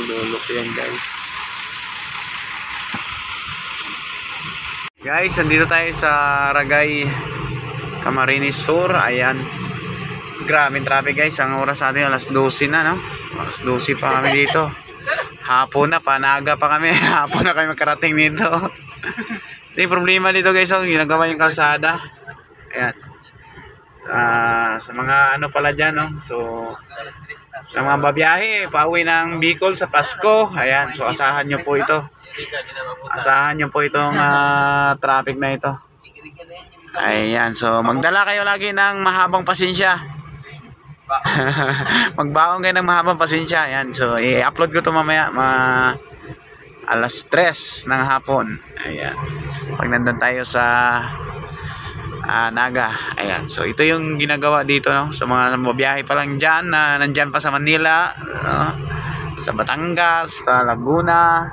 dulo po yan guys. Guys, andito tayo sa Ragay, Camarines Sur. Ayan, grabing traffic guys. Ang oras natin alas 12 na, no? Alas 12 pa kami dito. Hapon na, panaga pa kami. Hapon na kami magkarating dito. Ito yung problema dito guys, ginagawa yung kalsada. Ayan, sa mga ano pala dyan, no? So sa mga babiyahe pauwi ng Bicol sa Pasko, ayan, so asahan nyo po ito. Asahan nyo po itong traffic na ito. Ayan, so magdala kayo lagi ng mahabang pasensya. Magbaon kayo ng mahabang pasensya. Ayan, so i-upload ko ito mamaya alas 3 ng hapon. Ayan, pag nandun tayo sa Naga. Ayan, so ito yung ginagawa dito, no? Sa mga mabiyahe pa lang dyan na nandyan pa sa Manila, no? Sa Batangas, sa Laguna,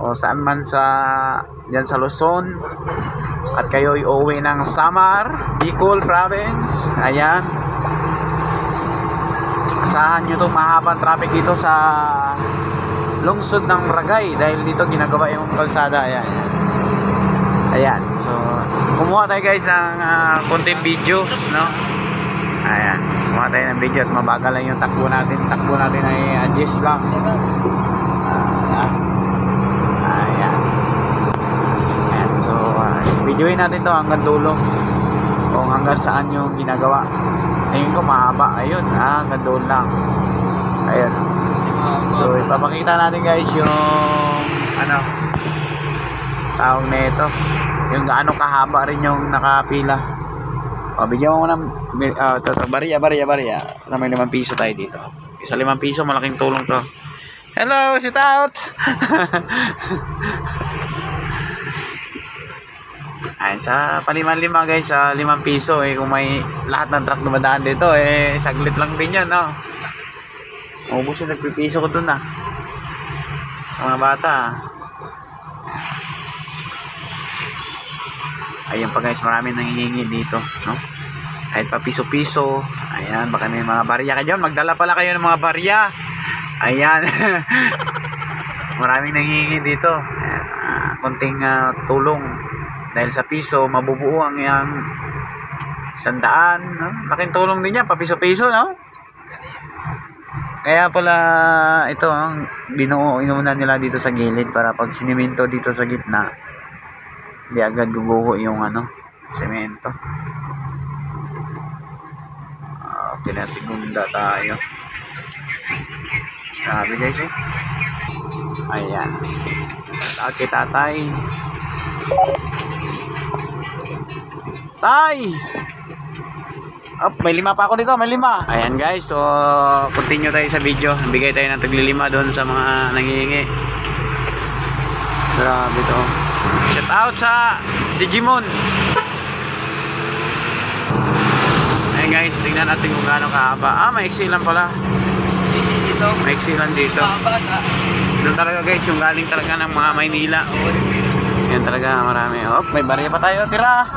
o saan man dyan sa Luzon, at kayo uuwi ng Samar, Bicol Province. Ayan, asahan nyo itong mahabang traffic dito sa lungsod ng Ragay dahil dito ginagawa yung kalsada. Ayan, ayan, so kumuha tayo guys ng konting videos, no? Ayan, kumuha tayo ng video at mabagal lang yung takbo natin. Takbo natin ay adjust lang. Ayan, ayan, so videoin natin to hanggang dulo kung hanggang saan yung ginagawa. Tingin ko mahaba. Ayun, hanggang dulo lang. Ayan, so ipapakita natin guys yung ano tawag na ito, yung gaano kahaba rin yung nakapila. O, bigyan mo ng barya na may 5 piso tayo dito. Isa 5 piso, malaking tulong to. Hello, sit out. Ayan, sa paliman-lima guys, sa 5 piso kung may lahat ng truck dumadaan dito, saglit lang din yan, no? Ubus yung nagpipiso ko dun, sa mga bata. Ayan pa guys, marami nang hihingi dito, no? Kahit pa piso-piso. Ayan, baka may mga barya ka dyan. Magdala pala kayo ng mga barya. Ayan. Maraming nang hihingi dito. Ayan, konting tulong. Dahil sa piso, mabubuo ang yung 100, no? Laking tulong din yan, pa piso-piso, no? Kaya pala ito, inuuna nila dito sa gilid para pag siniminto dito sa gitna, hindi agad guguho yung semento. Okay na, segunda tayo. Sabi guys, ayan, okay, tatay. Tay! May 5 pa ako dito, may 5. Ayan guys, so continue tayo sa video. Bigay tayo ng tagli 5 doon sa mga nangihingi. Grabe to. Shout out sa Digimon. Ayan guys, tingnan natin kung gaano kahaba. Maiksi lang pala. Maiksi lang dito. Doon talaga guys, yung galing talaga ng mga Maynila. Yan talaga, marami. May barya pa tayo, tira.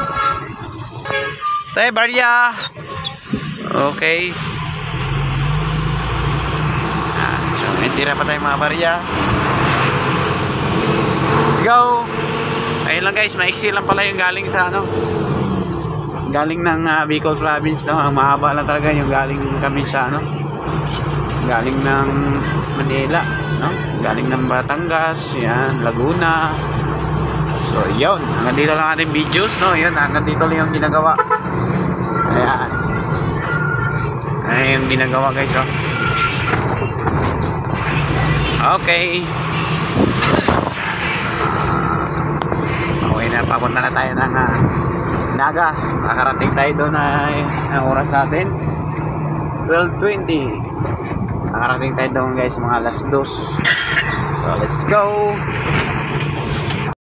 Tayo, barya. Okay. So, may tira pa tayo mga barya. Let's go. Ayun lang guys, maiksi lang pala yung galing sa galing ng Bicol Province, no? Ang mahaba lang talaga yung galing kami sa galing ng Manila, no? Galing ng Batangas, yan, Laguna. So yun, hanggang dito lang ating videos, no? Yun, hanggang dito lang yung ginagawa. Ayan, ayan yung ginagawa guys, oh. Okay. Okay na, papunta na tayo ng Naga. Nakarating tayo doon ang oras natin 12:20. Nakarating tayo doon guys, mga alas 2. So let's go.